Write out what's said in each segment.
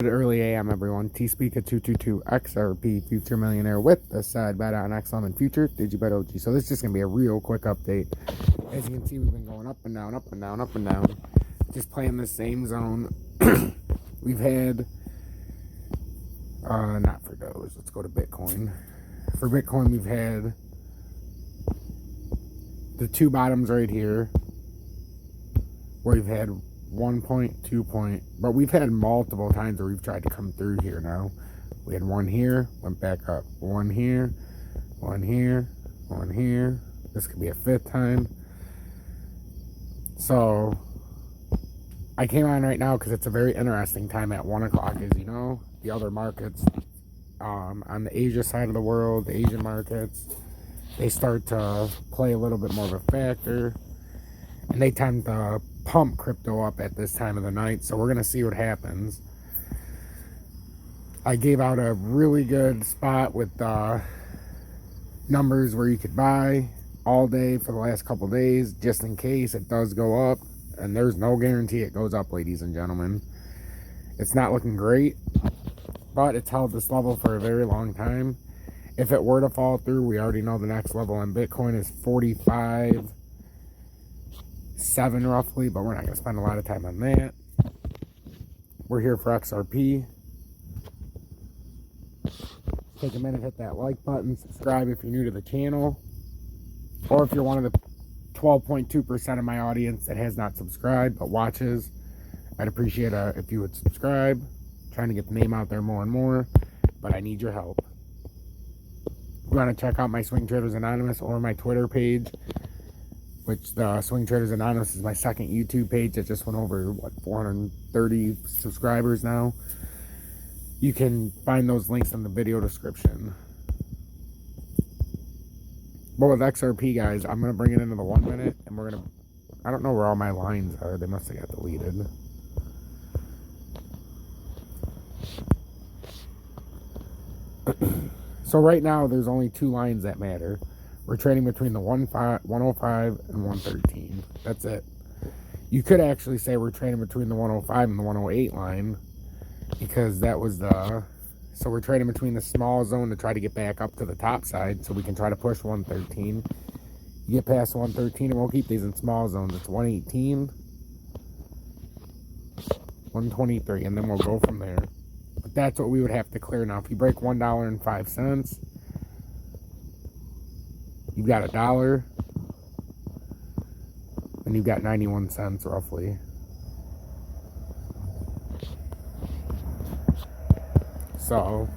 Good early AM, everyone. T-Speaker 222 XRP Future Millionaire with the side bet on XLM Future Digibet OG. So this is just going to be a real quick update. As you can see, we've been going up and down, up and down, up and down. Just playing the same zone. We've had, not for Doge, let's go to Bitcoin. For Bitcoin, we've had the two bottoms right here, where we've had 1 point, 2 point, but we've had multiple times where we've tried to come through here now. We had one here, went back up. One here, one here, one here. This could be a fifth time. So, I came on right now because it's a very interesting time at 1 o'clock, as you know. The other markets, on the Asia side of the world, the Asian markets, they start to play a little bit more of a factor. And they tend to pump crypto up at this time of the night, so we're going to see what happens. I gave out a really good spot with numbers where you could buy all day for the last couple days, just in case it does go up. And there's no guarantee it goes up, ladies and gentlemen. It's not looking great, but it's held this level for a very long time. If it were to fall through, we already know the next level on Bitcoin is 45.7 roughly, but we're not going to spend a lot of time on that. We're here for XRP. Take a minute, hit that like button, subscribe if you're new to the channel, or if you're one of the 12.2% of my audience that has not subscribed but watches. I'd appreciate if you would subscribe. I'm trying to get the name out there more and more, but I need your help. If you want to check out my Swing Traders Anonymous or my Twitter page, which the Swing Traders Anonymous is my second YouTube page that just went over, 430 subscribers now. You can find those links in the video description. But with XRP, guys, I'm going to bring it into the 1 minute, and we're going to, I don't know where all my lines are. They must have got deleted. So right now, there's only two lines that matter. We're trading between the 105 and 113. That's it. You could actually say we're trading between the 105 and the 108 line, because that was the... So we're trading between the small zone to try to get back up to the top side so we can try to push 113. You get past 113 and we'll keep these in small zones. It's 118, 123, and then we'll go from there. But that's what we would have to clear now. If you break $1.05, you've got $1, and you've got 91 cents roughly. So,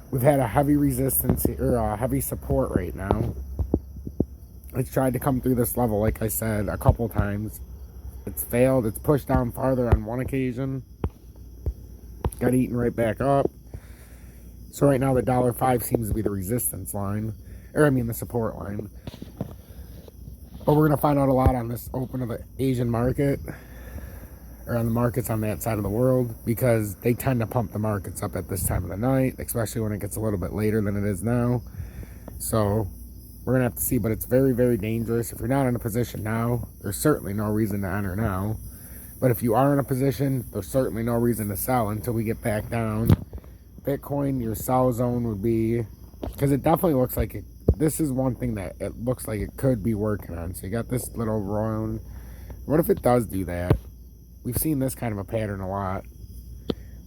we've had a heavy resistance or a heavy support right now. It's tried to come through this level, like I said, a couple times. It's failed. It's pushed down farther on one occasion. Got eaten right back up. So right now the $1.05 seems to be the resistance line. Or I mean the support line. But we're going to find out a lot on this open of the Asian market. Or on the markets on that side of the world, because they tend to pump the markets up at this time of the night, especially when it gets a little bit later than it is now. So we're going to have to see, but it's very, very dangerous. If you're not in a position now, there's certainly no reason to enter now. But if you are in a position, there's certainly no reason to sell until we get back down. Bitcoin, your sell zone would be, because it definitely looks like it, this is one thing that it looks like it could be working on. So you got this little round. What if it does do that? We've seen this kind of a pattern a lot.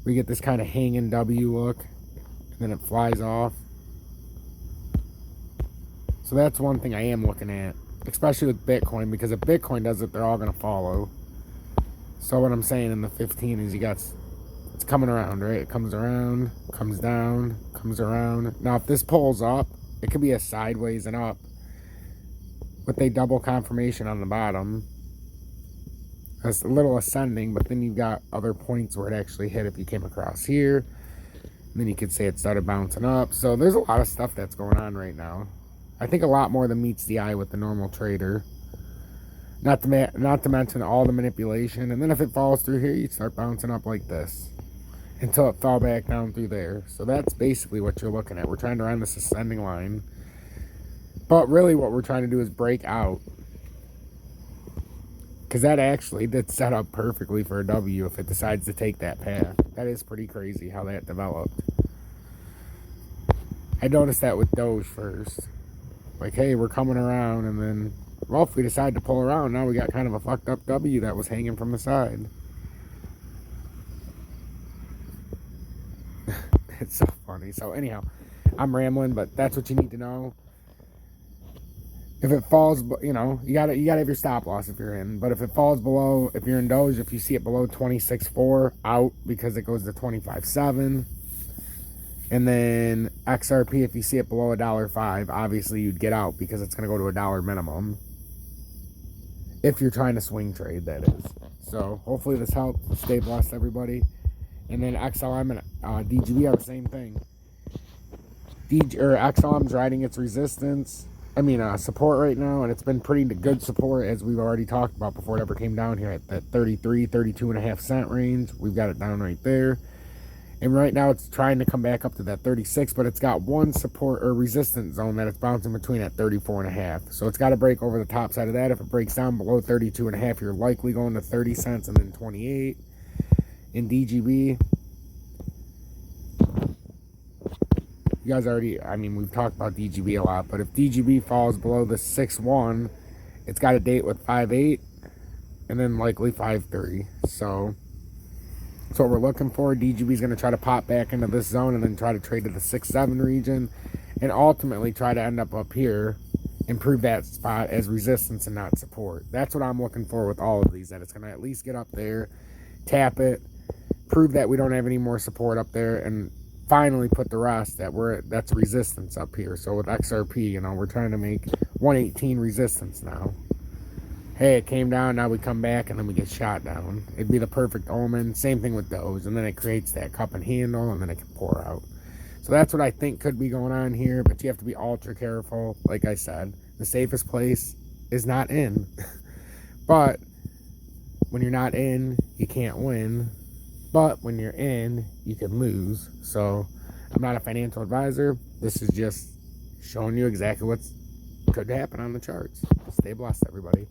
We get this kind of hanging W look, and then it flies off. So that's one thing I am looking at, especially with Bitcoin, because if Bitcoin does it, they're all going to follow. So what I'm saying in the 15 is you got, it's coming around, right? It comes around, comes down, comes around. Now if this pulls up, it could be a sideways and up with a double confirmation on the bottom. It's a little ascending, but then you've got other points where it actually hit if you came across here. And then you could say it started bouncing up. So there's a lot of stuff that's going on right now. I think a lot more than meets the eye with the normal trader. Not to mention all the manipulation. And then if it falls through here, you start bouncing up like this until it fell back down through there. So that's basically what you're looking at. We're trying to run this ascending line. But really what we're trying to do is break out. Because that actually did set up perfectly for a W if it decides to take that path. That is pretty crazy how that developed. I noticed that with Doge first. Like, hey, we're coming around, and then, well, if we decide to pull around, now we got kind of a fucked up W that was hanging from the side. It's so funny. So anyhow, I'm rambling, but that's what you need to know. If it falls, you know, you gotta have your stop loss if you're in. But if it falls below, if you're in Doge, if you see it below 26.4, out, because it goes to 25.7. And then XRP, if you see it below $1.05, obviously you'd get out because it's gonna go to $1 minimum. If you're trying to swing trade, that is. So hopefully this helped. Stay blessed, everybody. And then XLM and DGB are the same thing. XLM's riding its resistance. Support right now, and it's been pretty good support, as we've already talked about before it ever came down here at that 32.5 cent range. We've got it down right there. And right now it's trying to come back up to that 36, but it's got one support or resistance zone that it's bouncing between at 34.5. So it's got to break over the top side of that. If it breaks down below 32.5, you're likely going to 30 cents and then 28. In DGB, you guys already, we've talked about DGB a lot, but if DGB falls below the 6.1, it's got a date with 5.8 and then likely 5.3. So that's what we're looking for. DGB is going to try to pop back into this zone and then try to trade to the 6.7 region and ultimately try to end up here and prove that spot as resistance and not support. That's what I'm looking for with all of these, that it's going to at least get up there, tap it, prove that we don't have any more support up there, and finally put the rest that's resistance up here. So with XRP, you know, we're trying to make 118 resistance now. Hey, it came down, now we come back and then we get shot down. It'd be the perfect omen. Same thing with those, and then it creates that cup and handle, and then it can pour out. So that's what I think could be going on here, but you have to be ultra careful. Like I said, the safest place is not in. But when you're not in, you can't win. But when you're in, you can lose. So I'm not a financial advisor. This is just showing you exactly what could happen on the charts. Stay blessed, everybody.